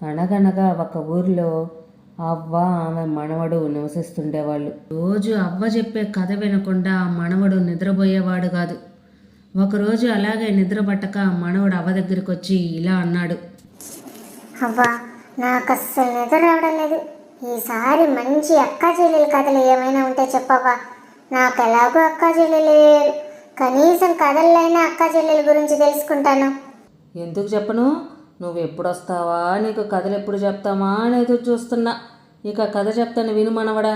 అనగనగా ఒక ఊరిలో అవ్వ ఆమె మనవడు నివసిస్తుండేవాళ్ళు. రోజు అవ్వ చెప్పే కథ వినకుండా మనవడు నిద్రపోయేవాడు కాదు. ఒకరోజు అలాగే నిద్ర పట్టక మనవడు అవ్వ దగ్గరికి వచ్చి ఇలా అన్నాడు. అవ్వా, నాకు అస్సలు నిద్ర రావడం లేదు. ఈసారి మంచి అక్కా చెల్లెల కథలు ఏమైనా ఉంటే చెప్పవ్వా. నాకు ఎలాగో అక్కా చెల్లెలు లేరు, కనీసం కథలైనా అక్కా చెల్లెల గురించి తెలుసుకుంటాను. ఎందుకు చెప్పను? నువ్వు ఎప్పుడు వస్తావా, నీకు కథలు ఎప్పుడు చెప్తామా అని ఎదురు చూస్తున్నా. ఇక కథ చెప్తాను విను మనవడా.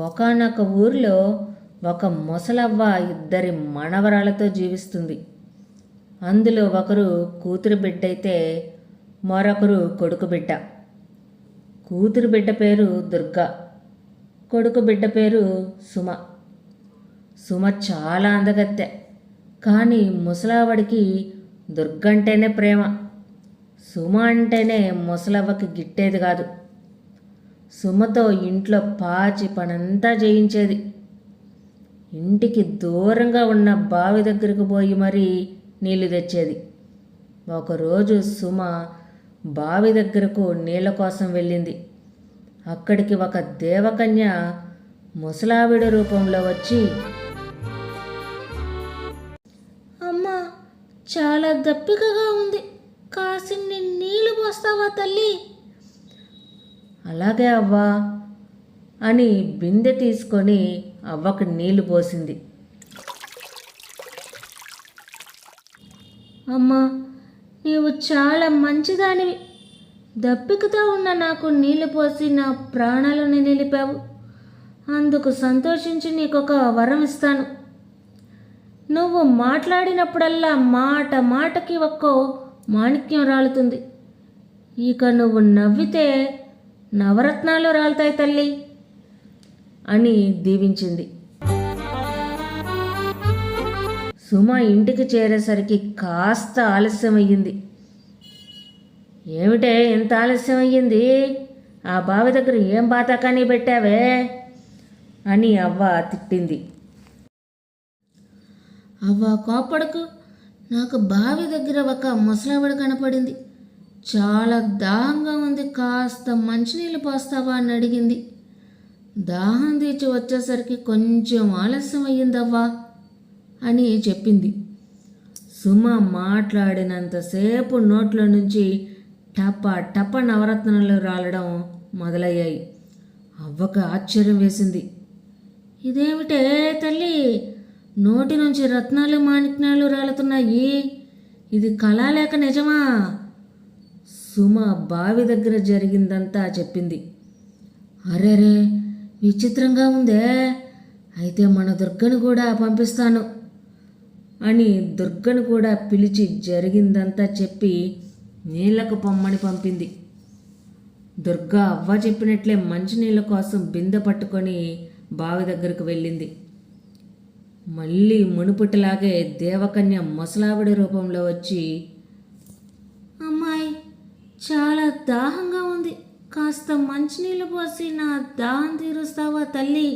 ఒకానొక ఊరిలో ఒక ముసలవ్వ ఇద్దరి మనవరాలతో జీవిస్తుంది. అందులో ఒకరు కూతురు బిడ్డ అయితే మరొకరు కొడుకు బిడ్డ. కూతురు బిడ్డ పేరు దుర్గా, కొడుకు బిడ్డ పేరు సుమ. సుమ చాలా అందగత్తె, కానీ ముసలావిడికి దుర్గంటేనే ప్రేమ. సుమ అంటేనే ముసలవ్వకి గిట్టేది కాదు. సుమతో ఇంట్లో పాచి పనంతా చేయించేది. ఇంటికి దూరంగా ఉన్న బావి దగ్గరకు పోయి మరీ నీళ్లు తెచ్చేది. ఒకరోజు సుమ బావి దగ్గరకు నీళ్ల కోసం వెళ్ళింది. అక్కడికి ఒక దేవకన్య ముసలావిడ రూపంలో వచ్చి, అమ్మా, చాలా దప్పికగా ఉంది, కాసిన్ని నీళ్లు పోస్తావా తల్లి? అలాగే అవ్వా అని బిందె తీసుకొని అవ్వకు నీళ్లు పోసింది. అమ్మా, నీవు చాలా మంచిదానివి. దప్పికతో ఉన్న నాకు నీళ్లు పోసి నా ప్రాణాలను నిలిపావు. అందుకు సంతోషించి నీకొక వరం ఇస్తాను. నువ్వు మాట్లాడినప్పుడల్లా మాట మాటకి ఒక్కో మాణిక్యం రాలుతుంది. ఇక నువ్వు నవ్వితే నవరత్నాలు రాలుతాయి తల్లి అని దీవించింది. సుమ ఇంటికి చేరేసరికి కాస్త ఆలస్యమయ్యింది. ఏమిటే ఎంత ఆలస్యం అయ్యింది? ఆ బావి దగ్గర ఏం బాతాకాని పెట్టావే అని అవ్వ తిట్టింది. అవ్వ కోపడకు, నాకు బావి దగ్గర ఒక ముసలావిడ కనపడింది. చాలా దాహంగా ఉంది, కాస్త మంచినీళ్ళు పోస్తావా అని అడిగింది. దాహం తీర్చి వచ్చేసరికి కొంచెం ఆలస్యం అయ్యిందవ్వా అని చెప్పింది. సుమ మాట్లాడినంతసేపు నోట్ల నుంచి టప టప నవరత్నాలు రాలడం మొదలయ్యాయి. అవ్వకు ఆశ్చర్యం వేసింది. ఇదేమిటే తల్లి, నోటి నుంచి రత్నాలు మాణిక్యాలు రాలుతున్నాయి, ఇది కళ లేక నిజమా? సుమ బావి దగ్గర జరిగిందంతా చెప్పింది. అరేరే, విచిత్రంగా ఉందే, అయితే మన దుర్గను కూడా పంపిస్తాను అని దుర్గను కూడా పిలిచి జరిగిందంతా చెప్పి నీళ్లకు పొమ్మని పంపింది. దుర్గా అవ్వ చెప్పినట్లే మంచినీళ్ళ కోసం బిందె పట్టుకొని బావి దగ్గరకు వెళ్ళింది. మళ్ళీ మునుపుటిలాగే దేవకన్య ముసలావిడి రూపంలో వచ్చి, అమ్మాయి, చాలా దాహంగా ఉంది, కాస్త మంచినీళ్ళు పోసి నా దాహం తీరుస్తావా తల్లి?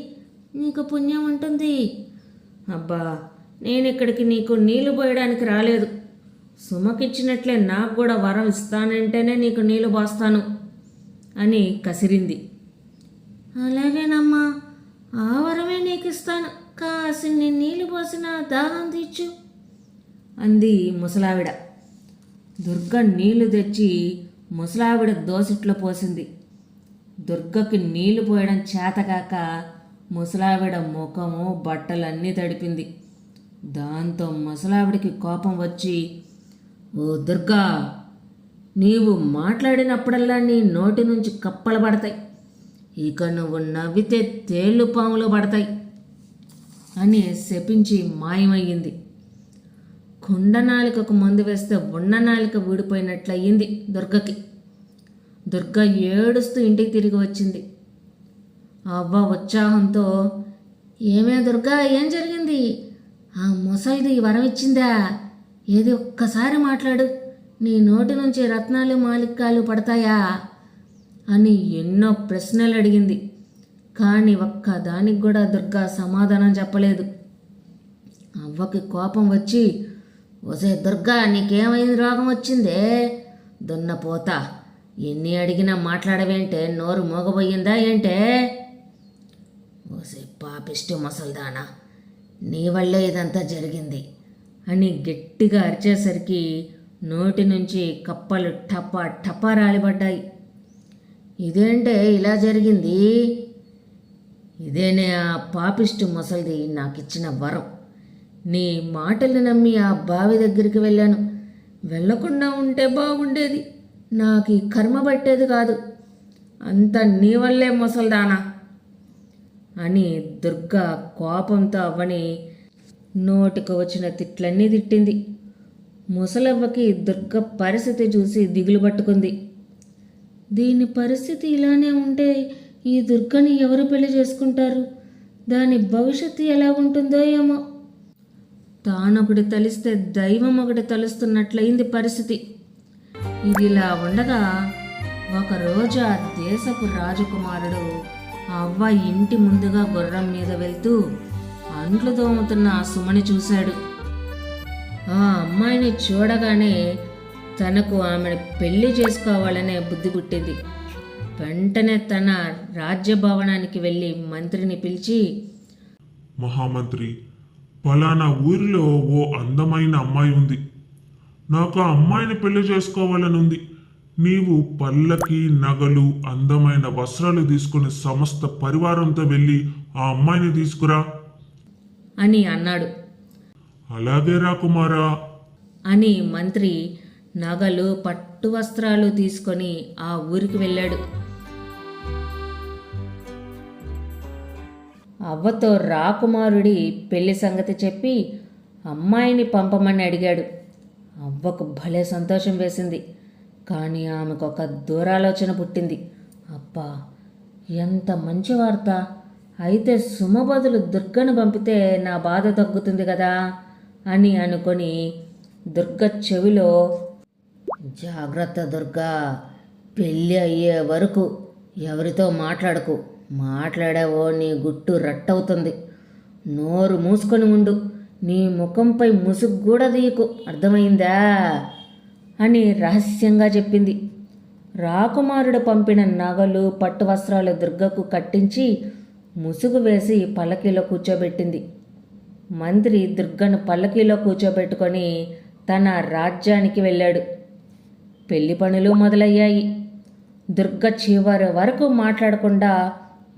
నీకు పుణ్యం ఉంటుంది. అబ్బా, నేను ఇక్కడికి నీకు నీళ్లు పోయడానికి రాలేదు. సుమకిచ్చినట్లే నాకు కూడా వరం ఇస్తానంటేనే నీకు నీళ్లు పోస్తాను అని కసిరింది. అలాగేనమ్మా, ఆ వరమే నీకు ఇస్తాను, కాసిన్ని నీళ్లు పోసిన దాహం తీర్చు అంది ముసలావిడ. దుర్గ నీళ్లు తెచ్చి ముసలావిడ దోసిట్లో పోసింది. దుర్గకి నీళ్లు పోయడం చేతకాక ముసలావిడ ముఖము బట్టలన్నీ తడిపింది. దాంతో ముసలావిడికి కోపం వచ్చి, ఓ దుర్గా, నీవు మాట్లాడినప్పుడల్లా నీ నోటి నుంచి కప్పలు పడతాయి, ఇక నువ్వు నవ్వితే తేళ్ళు పాములు పడతాయి అని శపించి మాయమయ్యింది. కుండ నాలికకు మందు వేస్తే ఉన్న నాలిక ఊడిపోయినట్లయింది దుర్గకి. దుర్గ ఏడుస్తూ ఇంటికి తిరిగి వచ్చింది. అవ్వ ఉత్సాహంతో, ఏమే దుర్గా, ఏం జరిగింది? ఆ ముసలిది వరం ఇచ్చిందా? ఏది ఒక్కసారి మాట్లాడు, నీ నోటి నుంచి రత్నాలు మాణిక్యాలు పడతాయా అని ఎన్నో ప్రశ్నలు అడిగింది. కానీ ఒక్కదానికి కూడా దుర్గా సమాధానం చెప్పలేదు. అవ్వకి కోపం వచ్చి, ఒసే దుర్గా, నీకేమైంది, రోగం వచ్చిందే? దున్నపోతా, ఎన్ని అడిగినా మాట్లాడవేంటే? నోరు మోగబోయిందా ఏంటే? ఓసే పాపిష్టి ముసల్దానా, నీ వల్లే ఇదంతా జరిగింది అని గట్టిగా అరిచేసరికి నోటి నుంచి కప్పలు టపా టపా రాలిపడ్డాయి. ఇదేంటే ఇలా జరిగింది? ఇదేనే ఆ పాపిష్టి ముసలిది నాకిచ్చిన వరం. నీ మాటలు నమ్మి ఆ బావి దగ్గరికి వెళ్ళాను. వెళ్ళకుండా ఉంటే బాగుండేది. నాకు ఈ కర్మ పట్టేది కాదు. అంత నీ వల్లే ముసల్దానా అని దుర్గా కోపంతో అవ్వని నోటికి వచ్చిన తిట్లన్నీ తిట్టింది. ముసలవ్వకి దుర్గ పరిస్థితి చూసి దిగులు పట్టుకుంది. దీని పరిస్థితి ఇలానే ఉంటే ఈ దుర్గని ఎవరు పెళ్లి చేసుకుంటారు? దాని భవిష్యత్తు ఎలా ఉంటుందో ఏమో. తానొకటి తలిస్తే దైవం ఒకటి తలుస్తున్నట్లయింది పరిస్థితి. ఇదిలా ఉండగా ఒకరోజు ఆ దేశపు రాజకుమారుడు ఆ అవ్వ ఇంటి ముందుగా గుర్రం మీద వెళ్తూ అంట్లు తోముతున్న ఆ సుమని చూశాడు. ఆ అమ్మాయిని చూడగానే తనకు ఆమెను పెళ్లి చేసుకోవాలనే బుద్ధి పుట్టింది. వెంటనే తన రాజ్యభవనానికి వెళ్ళి మంత్రిని పిలిచి, మహామంత్రి, ఫలానా ఊరిలో ఓ అందమైన అమ్మాయి ఉంది. నాకు ఆ అమ్మాయిని పెళ్లి చేసుకోవాలని ఉంది. నీవు పల్లకి, నగలు, అందమైన వస్త్రాలు తీసుకుని సమస్త పరివారంతో వెళ్ళి ఆ అమ్మాయిని తీసుకురా అని అన్నాడు. అలాగే రా కుమారా అని మంత్రి నగలు, పట్టు వస్త్రాలు తీసుకొని ఆ ఊరికి వెళ్ళాడు. అవ్వతో రాకుమారుడి పెళ్లి సంగతి చెప్పి అమ్మాయిని పంపమని అడిగాడు. అవ్వకు భలే సంతోషం వేసింది. కానీ ఆమెకు ఒక దూరాలోచన పుట్టింది. అబ్బా, ఎంత మంచి వార్త! అయితే సుమ బదులు దుర్గను పంపితే నా బాధ తగ్గుతుంది కదా అని అనుకొని దుర్గ చెవిలో, జాగ్రత్త దుర్గా, పెళ్ళి అయ్యే వరకు ఎవరితో మాట్లాడకు. మాట్లాడావో నీ గుట్టు రట్టవుతుంది. నోరు మూసుకొని ఉండు. నీ ముఖంపై ముసుగు కూడా తీయకు, అర్థమైందా అని రహస్యంగా చెప్పింది. రాకుమారుడు పంపిన నగలు, పట్టు వస్త్రాలు దుర్గకు కట్టించి ముసుగు వేసి పల్లకీలో కూర్చోబెట్టింది. మంత్రి దుర్గను పల్లకీలో కూర్చోబెట్టుకొని తన రాజ్యానికి వెళ్ళాడు. పెళ్లి పనులు మొదలయ్యాయి. దుర్గ చివరి వరకు మాట్లాడకుండా,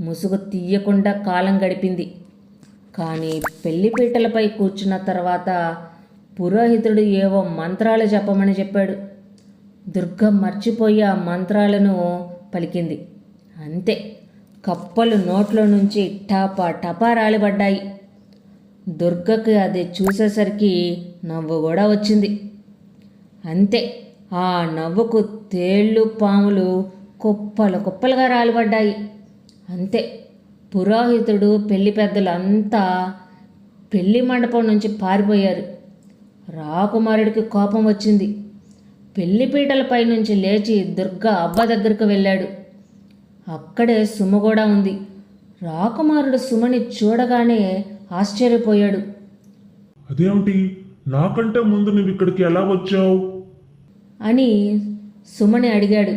ముసుగు తీయకుండా కాలం గడిపింది. కానీ పెళ్లిపీటలపై కూర్చున్న తర్వాత పురోహితుడు ఏవో మంత్రాలు చెప్పమని చెప్పాడు. దుర్గ మర్చిపోయి ఆ మంత్రాలను పలికింది. అంతే, కప్పలు నోట్లో నుంచి టపా టపా రాలిపడ్డాయి. దుర్గకి అది చూసేసరికి నవ్వు కూడా వచ్చింది. అంతే, ఆ నవ్వుకు తేళ్ళు, పాములు కుప్పలు కుప్పలుగా రాలిపడ్డాయి. అంతే, పురోహితుడు, పెళ్లి పెద్దలు అంతా పెళ్లి మండపం నుంచి పారిపోయారు. రాకుమారుడికి కోపం వచ్చింది. పెళ్లిపీటలపై నుంచి లేచి దుర్గ అవ్వ దగ్గరకు వెళ్ళాడు. అక్కడే సుమ కూడా ఉంది. రాకుమారుడు సుమని చూడగానే ఆశ్చర్యపోయాడు. అదేమిటి, నాకంటే ముందు నువ్వు ఇక్కడికి ఎలా వచ్చావు అని సుమని అడిగాడు.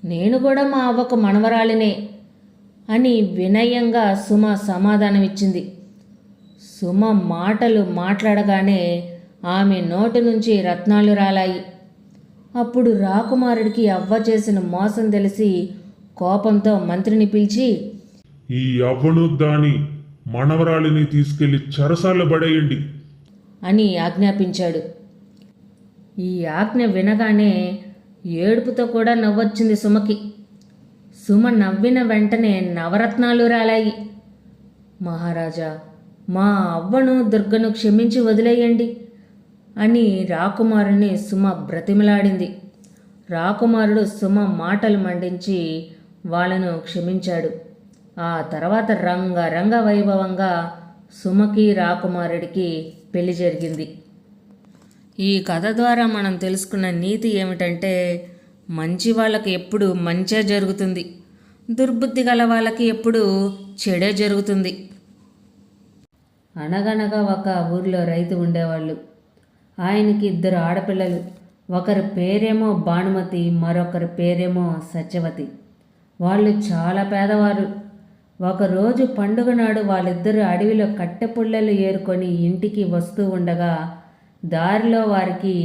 నేను కూడా మా అవ్వకు మనవరాలినే అని వినయంగా సుమ సమాధానమిచ్చింది. సుమ మాటలు మాట్లాడగానే ఆమె నోటి నుంచి రత్నాలు రాలాయి. అప్పుడు రాకుమారుడికి అవ్వ చేసిన మోసం తెలిసి కోపంతో మంత్రిని పిలిచి, ఈ అవ్వను దాని మనవరాలిని తీసుకెళ్లి చెరసాల పడేయండి అని ఆజ్ఞాపించాడు. ఈ ఆజ్ఞ వినగానే ఏడుపుతో కూడా నవ్వొచ్చింది సుమకి. సుమ నవ్విన వెంటనే నవరత్నాలు రాలాయి. మహారాజా, మా అవ్వను దుర్గను క్షమించి వదిలేయండి అని రాకుమారుని సుమ బ్రతిమలాడింది. రాకుమారుడు సుమ మాటలు మండించి వాళ్ళను క్షమించాడు. ఆ తర్వాత రంగరంగ వైభవంగా సుమకి రాకుమారుడికి పెళ్లి జరిగింది. ఈ కథ ద్వారా మనం తెలుసుకున్న నీతి ఏమిటంటే, మంచి వాళ్ళకి ఎప్పుడు మంచే జరుగుతుంది, దుర్బుద్ధి గల వాళ్ళకి ఎప్పుడు చెడే జరుగుతుంది. అనగనగా ఒక ఊరిలో రైతు ఉండేవాళ్ళు. ఆయనకి 2 ఆడపిల్లలు. ఒకరి పేరేమో భానుమతి, మరొకరి పేరేమో సత్యవతి. వాళ్ళు చాలా పేదవారు. ఒకరోజు పండుగ నాడు వాళ్ళిద్దరూ అడవిలో కట్టెపుల్లలు ఏరుకొని ఇంటికి వస్తూ ఉండగా దారిలో వారికి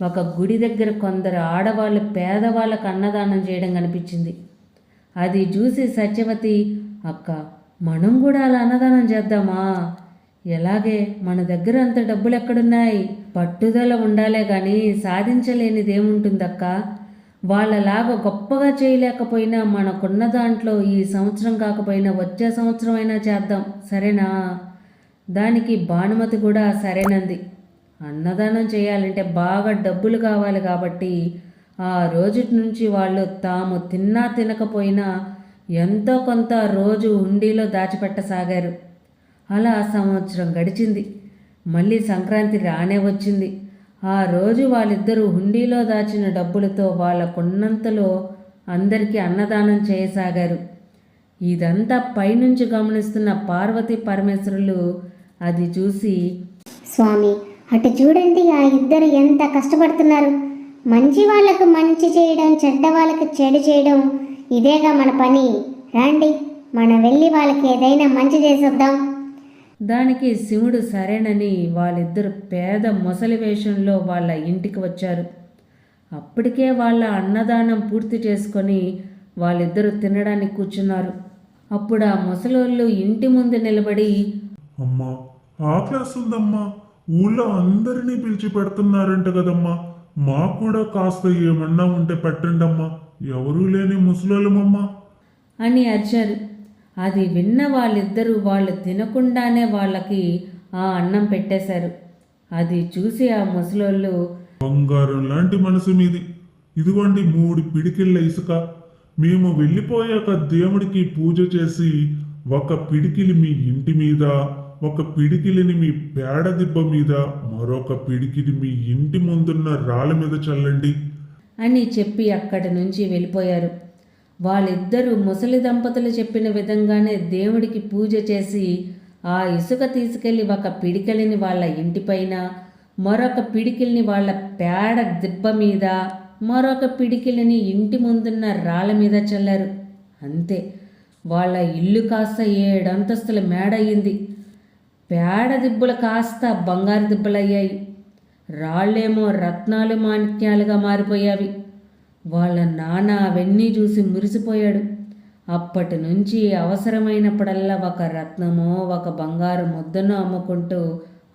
ఒక గుడి దగ్గర కొందరు ఆడవాళ్ళు పేదవాళ్ళకు అన్నదానం చేయడం కనిపించింది. అది చూసి సత్యవతి, అక్క, మనం కూడా అలా అన్నదానం చేద్దామా? ఎలాగే, మన దగ్గర అంత డబ్బులు ఎక్కడున్నాయి? పట్టుదల ఉండాలే కానీ సాధించలేనిదేముంటుందక్క? వాళ్ళలాగా గొప్పగా చేయలేకపోయినా మనకున్న దాంట్లో ఈ సంవత్సరం కాకపోయినా వచ్చే సంవత్సరం అయినా చేద్దాం, సరేనా? దానికి భానుమతి కూడా సరేనంది. అన్నదానం చేయాలంటే బాగా డబ్బులు కావాలి కాబట్టి ఆ రోజు నుంచి వాళ్ళు తాము తిన్నా తినకపోయినా ఎంతో కొంత రోజు హుండీలో దాచిపెట్టసాగారు. అలా సంవత్సరం గడిచింది. మళ్ళీ సంక్రాంతి రానే వచ్చింది. ఆ రోజు వాళ్ళిద్దరూ హుండీలో దాచిన డబ్బులతో వాళ్ళకున్నంతలో అందరికీ అన్నదానం చేయసాగారు. ఇదంతా పైనుంచి గమనిస్తున్న పార్వతీ పరమేశ్వరులు అది చూసి, స్వామి, అటు చూడండి, ఆ ఇద్దరు ఎంత కష్టపడుతున్నారు. మంచి వాళ్ళకు మంచి చేయడం, చెడ్డ వాళ్ళకు చెడు చేయడం, ఇదేగా మన పని. రండి, మనం వెళ్ళి వాళ్ళకి ఏదైనా మంచి చేసొద్దాం. దానికి శివుడు సరేనని వాళ్ళిద్దరు పేద మొసలి వేషంలో వాళ్ళ ఇంటికి వచ్చారు. అప్పటికే వాళ్ళ అన్నదానం పూర్తి చేసుకొని వాళ్ళిద్దరూ తినడానికి కూర్చున్నారు. అప్పుడు ఆ ముసలోళ్ళు ఇంటి ముందు నిలబడి, అమ్మా, ఆకలేస్తుందమ్మా, ఊళ్ళో అందరినీ పిలిచి పెడుతున్నారంట కదమ్మా, మాకు కూడా కాస్త ఏమన్నా ఉంటే పెట్టండమ్మా, ఎవరూ లేని ముసలోళ్ళమమ్మా అని అరిచారు. అది విన్న వాళ్ళిద్దరూ వాళ్ళు తినకుండానే వాళ్ళకి ఆ అన్నం పెట్టేశారు. అది చూసి ఆ ముసలోళ్ళు, బంగారం లాంటి మనసు మీది, ఇదిగోండి 3 పిడికిళ్ళ ఇసుక, మేము వెళ్ళిపోయాక దేవుడికి పూజ చేసి ఒక పిడికిలి మీ ఇంటి మీద, ఒక పిడికిలిని మీ పేడ దిబ్బ మీద, మరొక పిడికిలి మీ ఇంటి ముందున్న రాళ్ళ మీద చల్లండి అని చెప్పి అక్కడి నుంచి వెళ్ళిపోయారు. వాళ్ళిద్దరూ ముసలి దంపతులు చెప్పిన విధంగానే దేవుడికి పూజ చేసి ఆ ఇసుక తీసుకెళ్లి ఒక పిడికిలిని వాళ్ళ ఇంటిపైన, మరొక పిడికిలిని వాళ్ళ పేడ దిబ్బ మీద, మరొక పిడికిలిని ఇంటి ముందున్న రాళ్ళ మీద చల్లారు. అంతే, వాళ్ళ ఇల్లు కాస్త 7 అంతస్తుల మేడ అయ్యింది. పేడ దిబ్బలు కాస్త బంగారు దిబ్బలయ్యాయి. రాళ్ళేమో రత్నాలు మాణిక్యాలుగా మారిపోయావి. వాళ్ళ నాన్న అవన్నీ చూసి మురిసిపోయాడు. అప్పటి నుంచి అవసరమైనప్పుడల్లా ఒక రత్నమో ఒక బంగారు ముద్దనో అమ్ముకుంటూ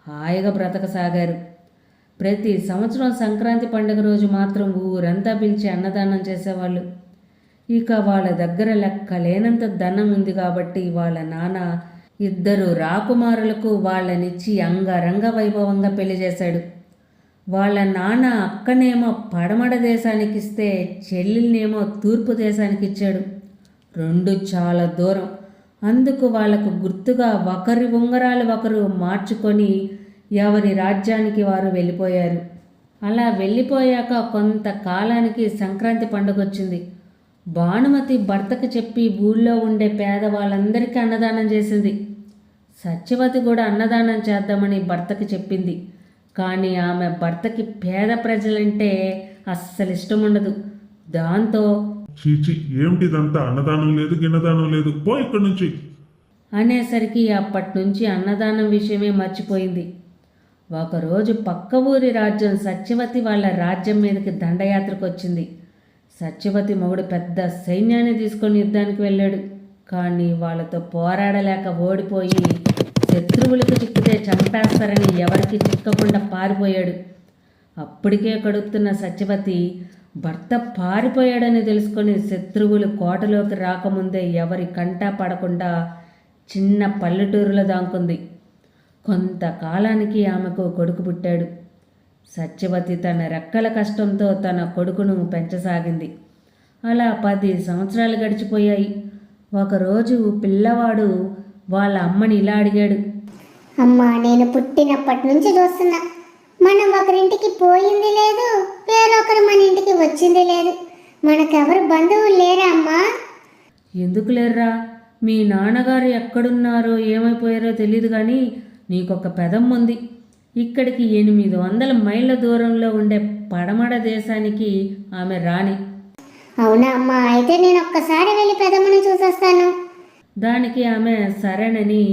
హాయిగా బ్రతకసాగారు. ప్రతి సంవత్సరం సంక్రాంతి పండుగ రోజు మాత్రం ఊరంతా పిలిచి అన్నదానం చేసేవాళ్ళు. ఇక వాళ్ళ దగ్గర లెక్కలేనంత ధనం ఉంది కాబట్టి వాళ్ళ నాన్న 2 రాకుమారులకు వాళ్ళనిచ్చి అంగరంగ వైభవంగా పెళ్లి చేశాడు. వాళ్ళ నాన్న అక్కనేమో పడమడ దేశానికి ఇస్తే చెల్లెల్నేమో తూర్పు దేశానికి ఇచ్చాడు. 2 చాలా దూరం. అందుకు వాళ్లకు గుర్తుగా ఒకరి ఉంగరాలు ఒకరు మార్చుకొని ఎవరి రాజ్యానికి వారు వెళ్ళిపోయారు. అలా వెళ్ళిపోయాక కొంతకాలానికి సంక్రాంతి పండుగ వచ్చింది. భానుమతి భర్తకు చెప్పి ఊళ్ళో ఉండే పేదవాళ్ళందరికీ అన్నదానం చేసింది. సత్యవతి కూడా అన్నదానం చేద్దామని భర్తకి చెప్పింది. కానీ ఆమె భర్తకి పేద ప్రజలంటే అస్సలు ఇష్టం ఉండదు. దాంతో, చీచి, ఏమిటిదంతా, అన్నదానం లేదు గిన్నదానం లేదు, పో ఇక్కడి నుంచి అనేసరికి అప్పటి నుంచి అన్నదానం విషయమే మర్చిపోయింది. ఒకరోజు పక్క ఊరి రాజ్యం సత్యవతి వాళ్ళ రాజ్యం మీదకి దండయాత్రకు వచ్చింది. సత్యవతి మొగుడు పెద్ద సైన్యాన్ని తీసుకొని యుద్ధానికి వెళ్ళాడు. కానీ వాళ్ళతో పోరాడలేక ఓడిపోయి శత్రువులకు చిక్కితే చంపేస్తారని ఎవరికి చిక్కకుండా పారిపోయాడు. అప్పటికే కడుపుతున్న సత్యవతి భర్త పారిపోయాడని తెలుసుకొని శత్రువులు కోటలోకి రాకముందే ఎవరి కంటా పడకుండా చిన్న పల్లెటూరులో దాంకుంది. కొంతకాలానికి ఆమెకు కొడుకు పుట్టాడు. సత్యవతి తన రెక్కల కష్టంతో తన కొడుకును పెంచసాగింది. అలా 10 సంవత్సరాలు గడిచిపోయాయి. ఒకరోజు పిల్లవాడు వాళ్ళ అమ్మని ఇలా అడిగాడు, అమ్మా, నేను పుట్టినప్పటి నుంచి చూస్తున్నా, మనం ఒకరింటికి పోయింది లేదు, వేరొకరు మన ఇంటికి వచ్చింది లేదు. మనకెవరు బంధువులు లేరా అమ్మా? ఎందుకు లేర్రా, మీ నాన్నగారు ఎక్కడున్నారో ఏమైపోయారో తెలియదు కానీ నీకొక పెదమ్మ ఉంది. ఇక్కడికి 800 మైళ్ళ దూరంలో ఉండే పడమర దేశానికి ఆమె రాణి. అవునా అమ్మా, అయితే నేను ఒక్కసారి వెళ్ళి పెదమ్మని చూసొస్తాను. దానికి ఆమె సరేనని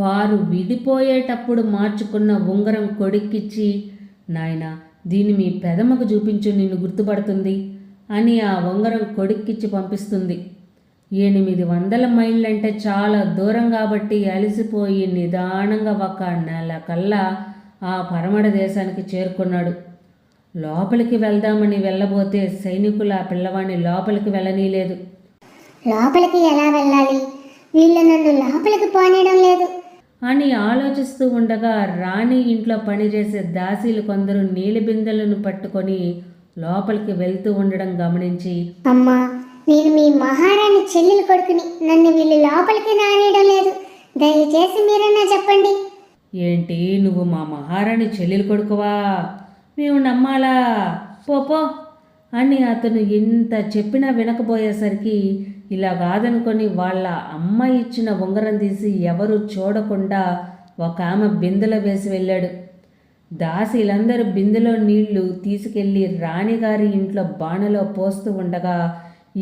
వారు విడిపోయేటప్పుడు మార్చుకున్న ఉంగరం కొడుక్కిచ్చి, నాయనా దీన్ని మీ పెదమ్మకు చూపించు, నిన్ను గుర్తుపడుతుంది అని ఆ ఉంగరం కొడుక్కిచ్చి పంపిస్తుంది. 800 మైళ్ళంటే చాలా దూరం కాబట్టి అలసిపోయి నిదానంగా ఒక నెల కల్లా ఆ పరమడ దేశానికి చేరుకున్నాడు. లోపలికి వెళ్దామని వెళ్ళబోతే సైనికులు ఆ పిల్లవాడిని లోపలికి వెళ్ళనీయలేదు. లోపలికి ఎలా వెళ్ళాలి? వీళ్ళు నన్ను లోపలికి పోనీయడం లేదు అని ఆలోచిస్తూ ఉండగా రాణి ఇంట్లో పనిచేసే దాసీలు కొందరు నీలి బిందెలను పట్టుకొని లోపలికి వెళ్తూ ఉండడం గమనించి, అమ్మా, నేను మీ మహారాణి చెల్లెలు కొడుకుని, నన్ను వీళ్ళు లోపలికి రానియడం లేదు, దయచేసి మీరన్నా చెప్పండి. ఏంటి నువ్వు మా మహారాణి చెల్లెలు కొడుకువా? మేము నమ్మాలా? పో అని అతను ఎంత చెప్పినా వినకపోయేసరికి ఇలా కాదనుకొని వాళ్ళ అమ్మ ఇచ్చిన ఉంగరం తీసి ఎవరు చూడకుండా ఒక ఆమె బిందెలో వేసి వెళ్ళాడు. దాసీలందరూ బిందెలో నీళ్లు తీసుకెళ్లి రాణిగారి ఇంట్లో బాణలో పోస్తూ ఉండగా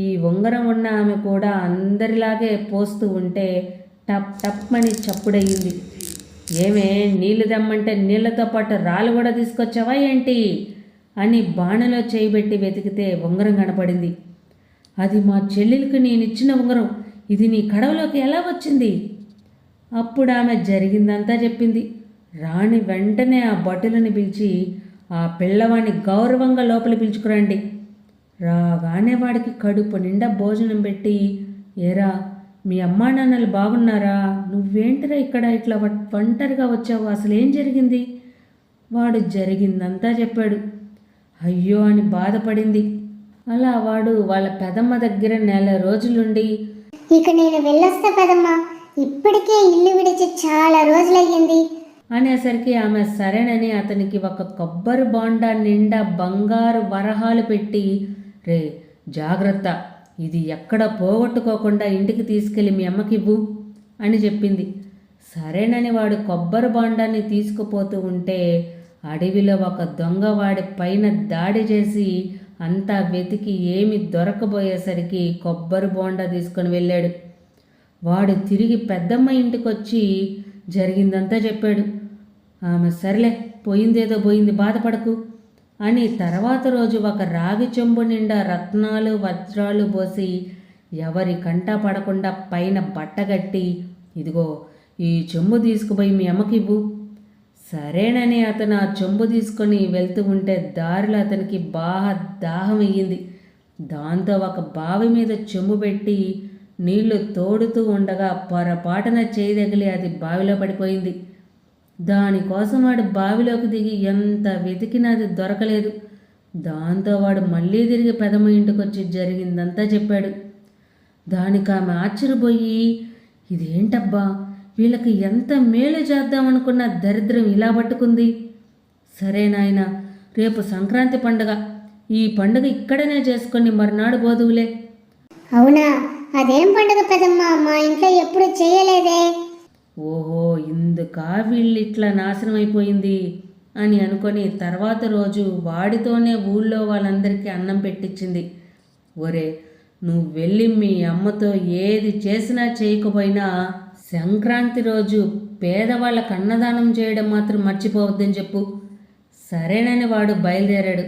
ఈ ఉంగరం ఉన్న ఆమె కూడా అందరిలాగే పోస్తూ ఉంటే టప్ టప్ అని చప్పుడయ్యింది. ఏమే, నీళ్లు దమ్మంటే నీళ్లతో పాటు రాళ్ళు కూడా తీసుకొచ్చావా ఏంటి అని బాణలో చేయబెట్టి వెతికితే ఉంగరం కనపడింది. అది మా చెల్లెలికి నేనిచ్చిన ఉంగరం, ఇది నీ కడవలోకి ఎలా వచ్చింది? అప్పుడు ఆమె జరిగిందంతా చెప్పింది. రాణి వెంటనే ఆ భటులను పిలిచి, ఆ పిల్లవాడిని గౌరవంగా లోపలి పిలుచుకురండి. రాగానే వాడికి కడుపు నిండా భోజనం పెట్టి, ఏరా మీ అమ్మా నాన్నలు బాగున్నారా? నువ్వేంటిరా ఇక్కడ ఇట్లా ఒంటరిగా వచ్చావు? అసలు ఏం జరిగింది? వాడు జరిగిందంతా చెప్పాడు. అయ్యో అని బాధపడింది. అలా వాడు వాళ్ళ పెదమ్మ దగ్గర 1 నెల రోజులుండి, ఇక నేను వెళ్ళొస్తా పెదమ్మ, ఇప్పటికే ఇల్లు విడిచి చాలా రోజులయ్యింది అనేసరికి ఆమె సరేనని అతనికి ఒక కొబ్బరి బోండా నిండా బంగారు వరహాలు పెట్టి, రే జాగ్రత్త, ఇది ఎక్కడ పోగొట్టుకోకుండా ఇంటికి తీసుకెళ్ళి మీ అమ్మకివ్వు అని చెప్పింది. సరేనని వాడు కొబ్బరి బోండాన్ని తీసుకుపోతూ ఉంటే అడవిలో ఒక దొంగ వాడి పైన దాడి చేసి అంతా వెతికి ఏమి దొరకబోయేసరికి కొబ్బరి బోండా తీసుకొని వెళ్ళాడు. వాడు తిరిగి పెద్దమ్మ ఇంటికొచ్చి జరిగిందంతా చెప్పాడు. ఆమె సర్లే, పోయిందేదో పోయింది, బాధపడకు అని తర్వాత రోజు ఒక రాగి చెంబు నిండా రత్నాలు వజ్రాలు పోసి ఎవరి కంటా పడకుండా పైన బట్టగట్టి, ఇదిగో ఈ చెంబు తీసుకుపోయి మీ అమ్మకివ్వు. సరేనని అతను ఆ చెంబు తీసుకొని వెళ్తూ ఉంటే దారిలో అతనికి బాగా దాహం అయ్యింది. దాంతో ఒక బావి మీద చెంబు పెట్టి నీళ్లు తోడుతూ ఉండగా పొరపాటున చేయి తగిలి అది బావిలో పడిపోయింది. దానికోసం వాడు బావిలోకి దిగి ఎంత వెతికినా అది దొరకలేదు. దాంతో వాడు మళ్ళీ తిరిగి పెదమ్మ ఇంటికొచ్చి జరిగిందంతా చెప్పాడు. దానికి ఆమె ఆశ్చర్యపోయి, ఇదేంటబ్బా, వీళ్ళకి ఎంత మేలు చేద్దామనుకున్న దరిద్రం ఇలా పట్టుకుంది. సరే నాయనా, రేపు సంక్రాంతి పండుగ, ఈ పండుగ ఇక్కడనే చేసుకొని మర్నాడు పోదువులే. అవునా, అదేం పండుగ పెదమ్మ, మా ఇంట్లో ఎప్పుడు చేయలేదే. ఓహో, ఇందుకా వీళ్ళిట్లా నాశనం అయిపోయింది అని అనుకొని తర్వాత రోజు వాడితోనే ఊళ్ళో వాళ్ళందరికీ అన్నం పెట్టించింది. ఒరే, నువ్వు వెళ్ళి మీ అమ్మతో ఏది చేసినా చేయకపోయినా సంక్రాంతి రోజు పేదవాళ్ళకు అన్నదానం చేయడం మాత్రం మర్చిపోవద్దని చెప్పు. సరేనని వాడు బయలుదేరాడు.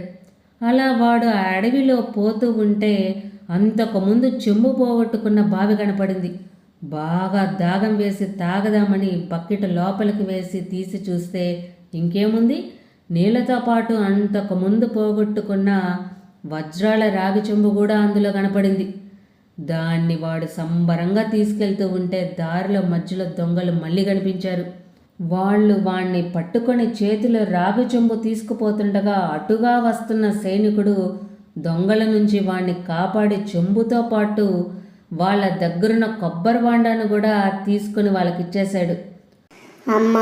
అలా వాడు ఆ అడవిలో పోతూ ఉంటే అంతకుముందు చెంబు పోగొట్టుకున్న బావి కనపడింది. బాగా దాగం వేసి తాగదామని బకెట్ లోపలికి వేసి తీసి చూస్తే ఇంకేముంది, నీళ్లతో పాటు అంతకుముందు పోగొట్టుకున్న వజ్రాల రాగి చెంబు కూడా అందులో కనపడింది. దాన్ని వాడు సంబరంగా తీసుకెళ్తూ ఉంటే దారిలో మధ్యలో దొంగలు మళ్ళీ కనిపించారు. వాళ్ళు వాణ్ణి పట్టుకొని చేతిలో రాగి చెంబు తీసుకుపోతుండగా అటుగా వస్తున్న సైనికుడు దొంగల నుంచి వాణ్ణి కాపాడి చెంబుతో పాటు వాళ్ళ దగ్గరున్న కొబ్బరి బాండాను కూడా తీసుకుని వాళ్ళకిచ్చేశాడు. అమ్మ,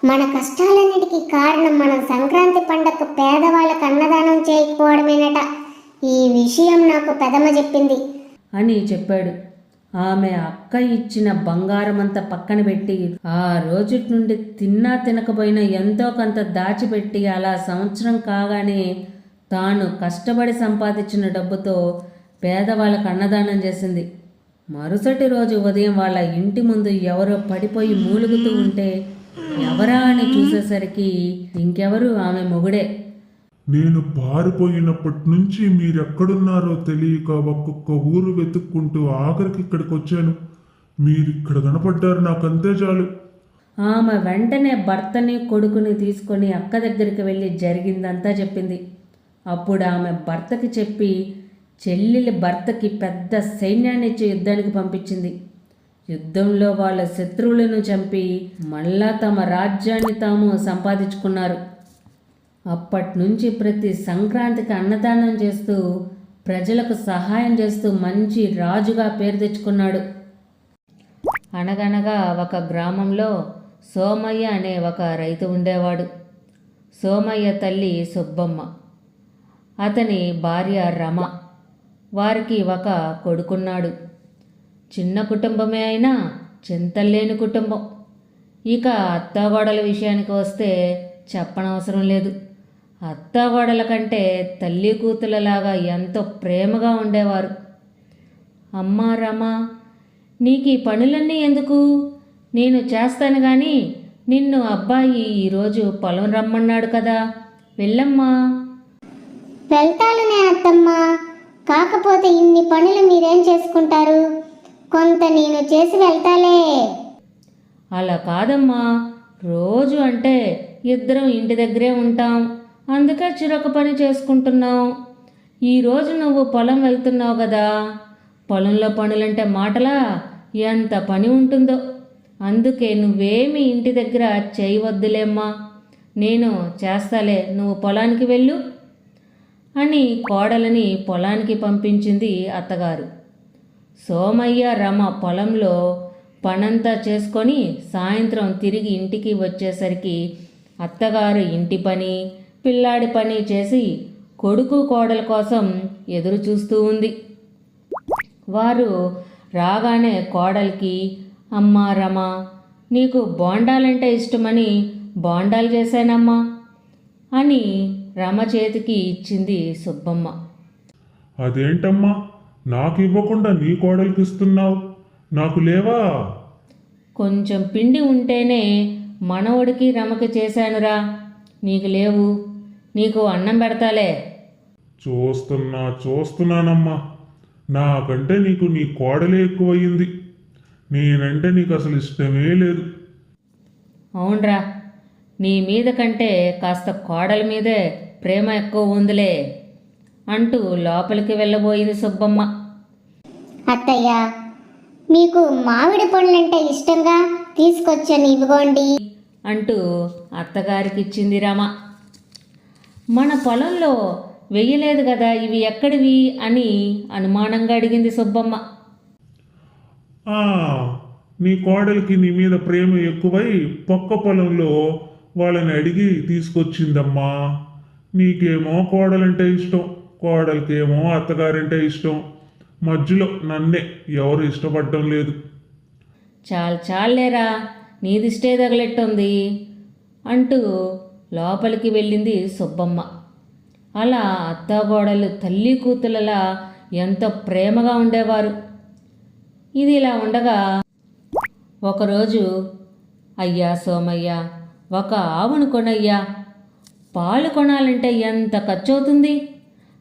మన కష్టాలన్నిటికీ కారణం మనం సంక్రాంతి పండగ పేదవాళ్ళకు అన్నదానం చేయకపోవడమేనట. ఈ విషయం నాకు పెదమ్మ చెప్పింది అని చెప్పాడు. ఆమె అక్క ఇచ్చిన బంగారమంతా పక్కన పెట్టి ఆ రోజు నుండి తిన్నా తినకపోయినా ఎంతో కొంత దాచిపెట్టి అలా సంవత్సరం కాగానే తాను కష్టపడి సంపాదించిన డబ్బుతో పేదవాళ్ళకు అన్నదానం చేసింది. మరుసటి రోజు ఉదయం వాళ్ళ ఇంటి ముందు ఎవరో పడిపోయి మూలుగుతూ ఉంటే ఎవరా అని చూసేసరికి ఇంకెవరు ఆమె మొగుడే. నేను పారిపోయినప్పటి నుంచి మీరెక్కడున్నారో తెలియక ఒక్కొక్క ఊరు వెతుక్కుంటూ ఆఖరికి ఇక్కడికి వచ్చాను. మీరిక్కడ కనపడ్డారు, నాకంతే చాలు. ఆమె వెంటనే భర్తని కొడుకుని తీసుకొని అక్క దగ్గరికి వెళ్ళి జరిగిందంతా చెప్పింది. అప్పుడు ఆమె భర్తకి చెప్పి చెల్లెలి భర్తకి పెద్ద సైన్యాన్ని ఇచ్చి యుద్ధానికి పంపించింది. యుద్ధంలో వాళ్ళ శత్రువులను చంపి మళ్ళా తమ రాజ్యాన్ని తాము సంపాదించుకున్నారు. అప్పట్నుంచి ప్రతి సంక్రాంతికి అన్నదానం చేస్తూ ప్రజలకు సహాయం చేస్తూ మంచి రాజుగా పేరు తెచ్చుకున్నాడు. అనగనగా ఒక గ్రామంలో సోమయ్య అనే ఒక రైతు ఉండేవాడు. సోమయ్య తల్లి సుబ్బమ్మ, అతని భార్య రమ. వారికి ఒక కొడుకున్నాడు. చిన్న కుటుంబమే అయినా చింతలేని కుటుంబం. ఇక అత్తాగోడల విషయానికి వస్తే చెప్పనవసరం లేదు. అత్తాగోడల కంటే తల్లి కూతులలాగా ఎంతో ప్రేమగా ఉండేవారు. అమ్మా రమా, నీకు ఈ పనులన్నీ ఎందుకు? నేను చేస్తాను కానీ నిన్ను అబ్బాయి ఈరోజు పొలం రమ్మన్నాడు కదా, వెళ్ళమ్మా. వెళ్తానునే అత్తమ్మ, కాకపోతే ఇన్ని పనులు మీరేం చేసుకుంటారు? కొంత నేను చేసి వెళ్తాలే. అలా కాదమ్మా, రోజు అంటే ఇద్దరం ఇంటి దగ్గరే ఉంటాం, అందుకే చిరొక పని చేసుకుంటున్నాం. ఈరోజు నువ్వు పొలం వెళ్తున్నావు కదా, పొలంలో పనులంటే మాటలా, ఎంత పని ఉంటుందో. అందుకే నువ్వేమి ఇంటి దగ్గర చేయవద్దులేమ్మా, నేను చేస్తాలే, నువ్వు పొలానికి వెళ్ళు అని కోడలని పొలానికి పంపించింది అత్తగారు. సోమయ్య రమ పొలంలో పనంతా చేసుకొని సాయంత్రం తిరిగి ఇంటికి వచ్చేసరికి అత్తగారు ఇంటి పని పిల్లాడి పని చేసి కొడుకు కోడల కోసం ఎదురు చూస్తూ ఉంది. వారు రాగానే కోడలికి, అమ్మా రమ, నీకు బోండాలంటే ఇష్టమని బోండాలు చేశానమ్మా అని రమ చేతికి ఇచ్చింది సుబ్బమ్మ. అదేంటమ్మా, నాకు ఇవ్వకుండా నీ కోడలికి ఇస్తున్నావు? నాకు లేవా? కొంచెం పిండి ఉంటేనే మనవడికి రమకి చేశానురా, నీకు లేవు, నీకు అన్నం పెడతాలే. చూస్తున్నానమ్మా, నాకంటే నీకు నీ కోడలే ఎక్కువయింది. నేనంటే నీకు అసలు ఇష్టమే లేదు. అవునరా, నీ మీద కంటే కాస్త కోడల మీదే ప్రేమ ఎక్కువ ఉందిలే అంటూ లోపలికి వెళ్ళబోయింది సుబ్బమ్మ. అత్తయ్య, మీకు మామిడి పండ్లంటే ఇష్టంగా తీసుకొచ్చాను, ఇవ్వండి అంటూ అత్తగారికి ఇచ్చింది రమ. మన పొలంలో వెయ్యలేదు కదా, ఇవి ఎక్కడివి అని అనుమానంగా అడిగింది సుబ్బమ్మ. నీ కోడలికి నీ మీద ప్రేమ ఎక్కువై పక్క పొలంలో వాళ్ళని అడిగి తీసుకొచ్చిందమ్మా. నీకేమో కోడలంటే ఇష్టం, కోడలికేమో అత్తగారంటే ఇష్టం. మధ్యలో నన్నే ఎవరు ఇష్టపడడం లేదు. చాలేరా, నీదిష్టే తగలెట్టుంది అంటూ లోపలికి వెళ్ళింది సుబ్బమ్మ. అలా అత్తాగోడలు తల్లి కూతులలా ఎంతో ప్రేమగా ఉండేవారు. ఇది ఇలా ఉండగా ఒకరోజు, అయ్యా సోమయ్య, ఒక ఆవును కొనయ్యా, పాలు కొనాలంటే ఎంత ఖర్చు అవుతుంది?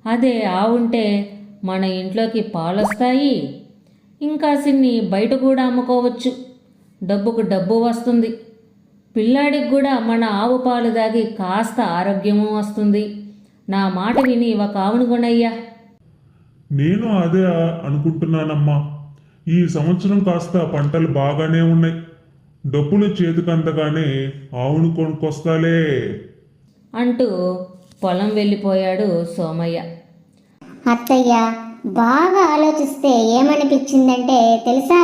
అదే ఆవుంటే మన ఇంట్లోకి పాలొస్తాయి, ఇంకా సిన్ని బయట కూడా అమ్ముకోవచ్చు, డబ్బుకు డబ్బు వస్తుంది, పిల్లాడికి కూడా మన ఆవు పాలు దాగి కాస్త ఆరోగ్యము వస్తుంది. నా మాట విని ఒక ఆవును కొనయ్యా. నేను అదే అనుకుంటున్నానమ్మా. ఈ సంవత్సరం కాస్త పంటలు బాగానే ఉన్నాయి, డబ్బులు చేతికంతగానే ఆవును కొనుక్కొస్తాలే అంటూ పొలం వెళ్ళిపోయాడు సోమయ్య. అత్తయ్య, బాగా ఆలోచిస్తే ఏమనిపించిందంటే తెలుసా,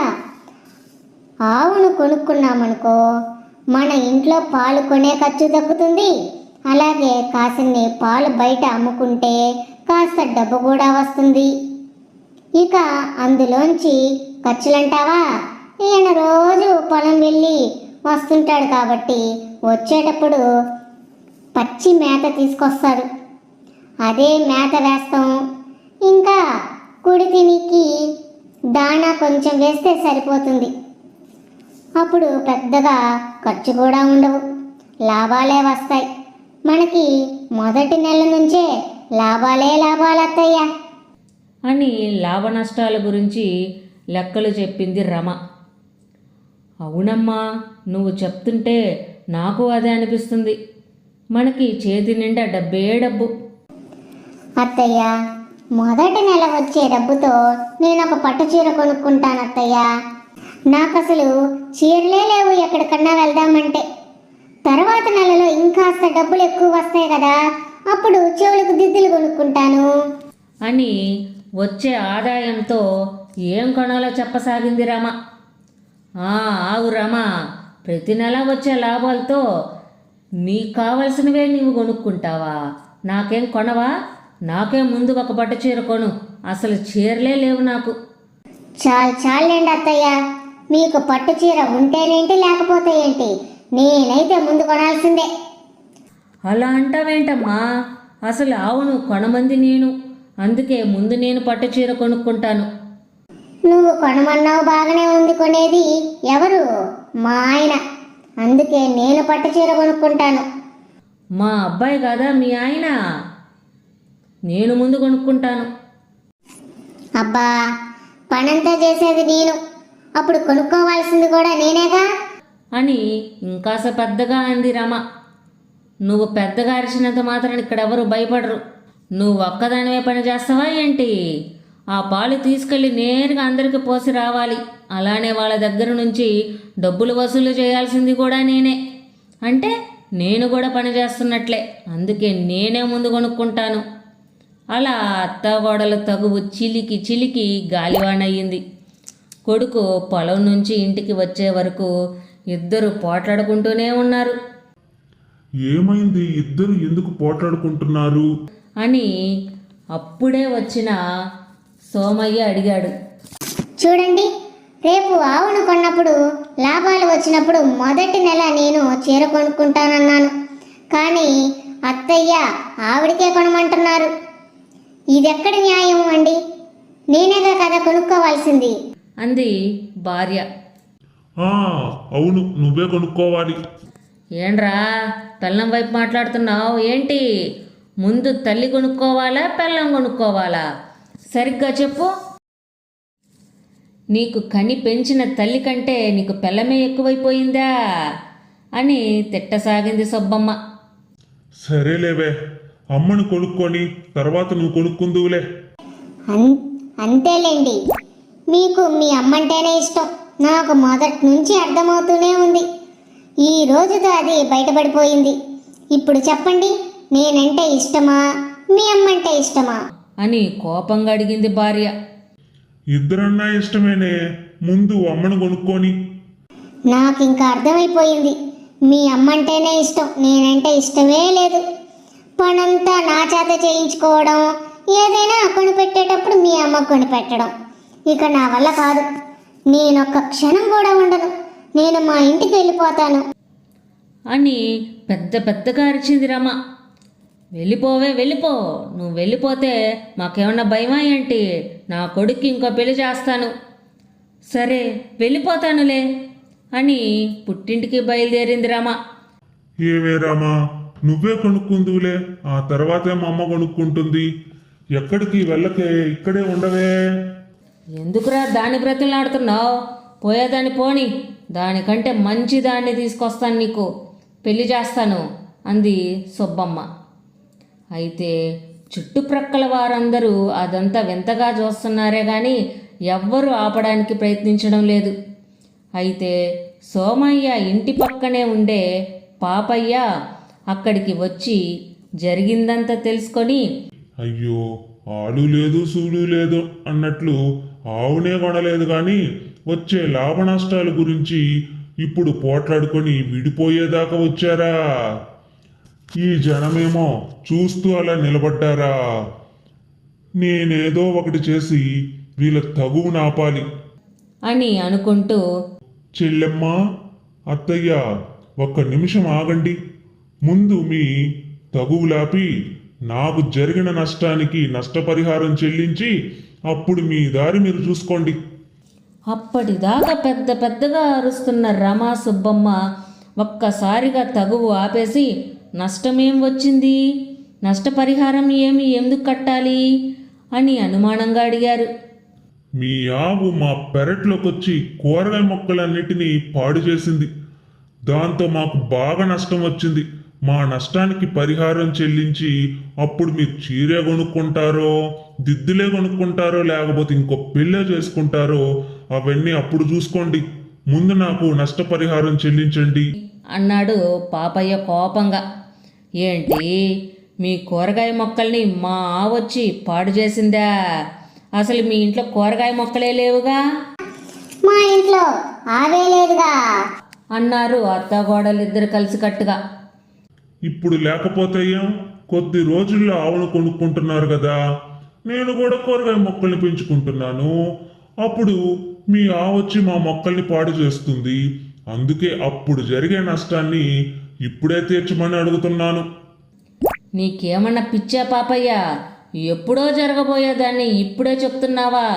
ఆవును కొనుక్కున్నామనుకో మన ఇంట్లో పాలు కొనే ఖర్చు తగ్గుతుంది, అలాగే కాసిన్ని పాలు బయట అమ్ముకుంటే కాస్త డబ్బు కూడా వస్తుంది. ఇక అందులోంచి ఖర్చులంటావా? ఈయన రోజు పొలం వెళ్ళి వస్తుంటాడు కాబట్టి వచ్చేటప్పుడు పచ్చి మేత తీసుకొస్తాడు. అదే మేత వేస్తాం. ఇంకా కుడి తినికి దాణా కొంచెం వేస్తే సరిపోతుంది. అప్పుడు పెద్దగా ఖర్చు కూడా ఉండవు, లాభాలే వస్తాయి. మనకి మొదటి నెల నుంచే లాభాలే లాభాలు అత్తయ్యా అని లాభ నష్టాల గురించి లెక్కలు చెప్పింది రమ. అవునమ్మా, నువ్వు చెప్తుంటే నాకు అదే అనిపిస్తుంది. మనకి చేతి నిండా డబ్బే డబ్బు. అత్తయ్య, మొదటి నెల వచ్చే డబ్బుతో నేను ఒక పట్టు చీర కొనుక్కుంటాను అత్తయ్య. నాకు అసలు చీరలే లేవు ఎక్కడికన్నా వెళ్దామంటే. తర్వాత నెలలో ఇంకాస్త డబ్బులు ఎక్కువ వస్తాయి కదా, అప్పుడు చెవులకు దిద్దులు కొనుక్కుంటాను అని వచ్చే ఆదాయంతో ఏం కొనాలో చెప్పసాగింది రమ. ఆగు రమ, ప్రతి నెల వచ్చే లాభాలతో నీకు కావలసినవే నీవు కొనుక్కుంటావా? నాకేం కొనవా? నాకే ముందు ఒక పట్టు చీర కొను. అసలు చీరలే లేవు నాకు. చాలండి అత్తయ్య, మీకు పట్టు చీర ఉంటేనేంటి లేకపోతే ఏంటి, నేనైతే ముందు కొనాల్సిందే. అలా అంటావేంటమ్మా? అసలు అవును, కొనమంది నేను. అందుకే ముందు నేను పట్టు చీర కొనుక్కుంటాను. నువ్వు కొనమన్నావు, బాగానే ఉంది. కొనేది ఎవరు? మా ఆయన. అందుకే నేను పట్టు చీర కొనుక్కుంటాను. మా అబ్బాయి కదా మీ ఆయన? నేను ముందు కొనుక్కుంటాను. అబ్బా, పనంతా చేసేది నేను, అప్పుడు కొనుక్కోవాల్సింది కూడా నేనేగా అని ఇంకాస పెద్దగా అంది రమ. నువ్వు పెద్దగా అరిచినంత మాత్రాన్ని ఇక్కడెవరు భయపడరు. నువ్వు ఒక్కదానివే పని చేస్తావా ఏంటి? ఆ పాలు తీసుకెళ్ళి నేరుగా అందరికీ పోసి రావాలి. అలానే వాళ్ళ దగ్గర నుంచి డబ్బులు వసూలు చేయాల్సింది కూడా నేనే. అంటే నేను కూడా పని చేస్తున్నట్లే. అందుకే నేనే ముందు కొనుక్కుంటాను. అలా అత్తగోడల తగువు చిలికి చిలికి గాలివానయ్యింది. కొడుకు పొలం నుంచి ఇంటికి వచ్చే వరకు ఇద్దరు పోట్లాడుకుంటూనే ఉన్నారు. ఏమైంది? ఇద్దరు ఎందుకు పోట్లాడుకుంటున్నారు అని అప్పుడే వచ్చిన సోమయ్య అడిగాడు. చూడండి, రేపు ఆవును కొన్నప్పుడు లాభాలు వచ్చినప్పుడు మొదటి నెల నేను చీర కొనుక్కుంటానన్నాను, కానీ అత్తయ్య ఆవిడికే కొనమంటున్నారు. ఇదెక్కడి న్యాయం అండి? నేనేగా కదా కొనుక్కోవాల్సింది అంది భార్య. అవును, నువ్వే కొనుక్కోవాలి. ఏంట్రా పెళ్ళం వైపు మాట్లాడుతున్నావు ఏంటి? ముందు తల్లి కొనుక్కోవాలా పెళ్ళం కొనుక్కోవాలా? సరిగ్గా చెప్పు. నీకు కని పెంచిన తల్లి కంటే నీకు పెళ్ళమే ఎక్కువైపోయిందా అని తిట్టసాగింది సుబ్బమ్మ. సరేలేవే, అమ్మను కొనుక్కొని తర్వాత నువ్వు కొనుక్కుందువులే. అంతేలేండి, మీకు మీ అమ్మంటేనే ఇష్టం. నాకు మొదటి నుంచి అర్థమవుతూనే ఉంది. ఈ రోజుతో అది బయటపడిపోయింది. ఇప్పుడు చెప్పండి, నేనంటే ఇష్టమా మీ అమ్మంటే ఇష్టమా అని కోపంగా అడిగింది భార్య. ఇద్దరన్నా ఇష్టమేనే, ముందు అమ్మను కొనుక్కొని. నాకు ఇంకా అర్థమైపోయింది. మీ అమ్మంటేనే ఇష్టం, నేనంటే ఇష్టమే లేదు. పనంతా నా చేత చేయించుకోవడం, ఏదైనా కొనిపెట్టేటప్పుడు మీ అమ్మ కొనిపెట్టడం ఇక నా వల్ల కాదు. నేనొక్క క్షణం కూడా ఉండను. నేను మా ఇంటికి వెళ్ళిపోతాను అని పెద్దగా అరిచింది రమ. వెళ్ళిపోవే, వెళ్ళిపో. నువ్వు వెళ్ళిపోతే మాకేమన్నా భయమా ఏంటి? నా కొడుక్కి ఇంకో పెళ్లి చేస్తాను. సరే వెళ్ళిపోతానులే అని పుట్టింటికి బయలుదేరింది రమ. ఏవే రామా, నువ్వే కొనుక్కుందువులే, ఆ తర్వాతే మా అమ్మ కొనుక్కుంటుంది. ఎక్కడికి వెళ్ళకే, ఇక్కడే ఉండవే. ఎందుకురా దాని బ్రతిలాడుతున్నావు? పోయేదాన్ని పోని, దానికంటే మంచి దాన్ని తీసుకొస్తాను, నీకు పెళ్లి చేస్తాను అంది సుబ్బమ్మ. అయితే చుట్టుప్రక్కల వారందరూ అదంతా వింతగా చూస్తున్నారే కానీ ఎవ్వరూ ఆపడానికి ప్రయత్నించడం లేదు. అయితే సోమయ్య ఇంటి పక్కనే ఉండే పాపయ్య అక్కడికి వచ్చి జరిగిందంతా తెలుసుకొని, అయ్యో, ఆడు లేదు సూడు లేదు అన్నట్లు ఆవునే కొనలేదు కానీ వచ్చే లాభ నష్టాల గురించి ఇప్పుడు పోట్లాడుకొని విడిపోయేదాకా వచ్చారా? ఈ జనమేమో చూస్తూ అలా నిలబడ్డారా? నేనేదో ఒకటి చేసి వీళ్ళ తగువు నాపాలి అని అనుకుంటూ చెల్లెమ్మ, అత్తయ్య, ఒక్క నిమిషం ఆగండి. ముందు మీ తగువులాపి నాకు జరిగిన నష్టానికి నష్టపరిహారం చెల్లించి అప్పుడు మీ దారి మీరు చూసుకోండి. అప్పటిదాకా పెద్ద పెద్దగా అరుస్తున్న రమా సుబ్బమ్మ ఒక్కసారిగా తగువు ఆపేసి నష్టమేం వచ్చింది, నష్టపరిహారం ఎందుకు కట్టాలి అని అనుమానంగా అడిగారు. మీ ఆవు మా పెరట్లోకి వచ్చి కూరగాయ మొక్కలన్నిటినీ పాడు చేసింది. దాంతో మాకు బాగా నష్టం వచ్చింది. మా నష్టానికి పరిహారం చెల్లించి అప్పుడు మీరు చీరే కొనుక్కుంటారో, దిద్దులే కొనుక్కుంటారో, లేకపోతే ఇంకో పెళ్ళే చేసుకుంటారో అవన్నీ అప్పుడు చూసుకోండి. ముందు నాకు నష్టపరిహారం చెల్లించండి అన్నాడు పాపయ్య కోపంగా. ఏంటి, మీ కూరగాయ మొక్కల్ని మా ఆవొచ్చి పాడు చేసిందా? అసలు మీ ఇంట్లో కూరగాయ మొక్కలే లేవుగా. మా ఇంట్లో ఆవే లేదుగా అన్నారు అత్తగోడలిద్దరు కలిసికట్టుగా. ఇప్పుడు లేకపోతే కొద్ది రోజుల్లో ఆవును కొనుక్కుంటున్నారు కదా, నేను కూడా కూరగాయ మొక్కల్ని పెంచుకుంటున్నాను. అప్పుడు మీ ఆవు వచ్చి మా మొక్కల్ని పాడు చేస్తుంది. అందుకే అప్పుడు జరిగే నష్టాన్ని ఇప్పుడే తీర్చమని అడుగుతున్నాను. నీకేమన్నా పిచ్చా పాపయ్య? ఎప్పుడో జరగబోయేదాన్ని ఇప్పుడే చెప్తున్నావా?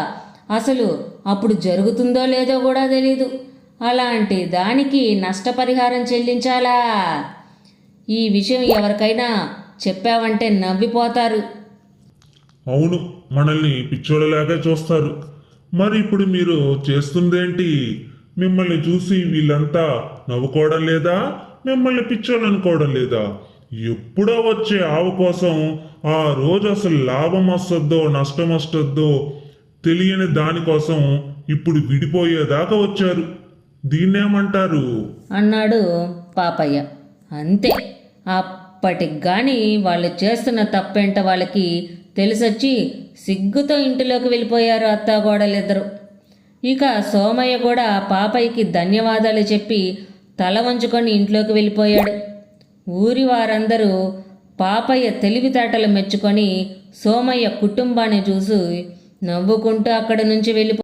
అసలు అప్పుడు జరుగుతుందో లేదో కూడా తెలీదు. అలాంటి దానికి నష్టపరిహారం చెల్లించాలా? ఈ విషయం ఎవరికైనా చెప్పావంటే నవ్విపోతారు. అవును, మనల్ని పిచ్చోళ్ళలాగా చూస్తారు. మరి ఇప్పుడు మీరు చేస్తుందేంటి? మిమ్మల్ని చూసి వీళ్ళంతా నవ్వుకోవడం లేదా? మిమ్మల్ని పిచ్చోళ్ళు అనుకోవడం లేదా? ఎప్పుడో వచ్చే ఆవు కోసం ఆ రోజు అసలు లాభం వస్తుందో నష్టం వస్తుందో తెలియని దానికోసం ఇప్పుడు విడిపోయేదాకా వచ్చారు. దీన్నేమంటారు? అన్నాడు పాపయ్య. అంతే, అప్పటికి కానీ వాళ్ళు చేస్తున్న తప్పేంట వాళ్ళకి తెలిసొచ్చి సిగ్గుతో ఇంటిలోకి వెళ్ళిపోయారు అత్తాగోడలిద్దరు. ఇక సోమయ్య కూడా పాపయ్యకి ధన్యవాదాలు చెప్పి తల వంచుకొని ఇంట్లోకి వెళ్ళిపోయాడు. ఊరి వారందరూ పాపయ్య తెలివితేటలు మెచ్చుకొని సోమయ్య కుటుంబాన్ని చూసి నవ్వుకుంటూ అక్కడి నుంచి వెళ్ళిపో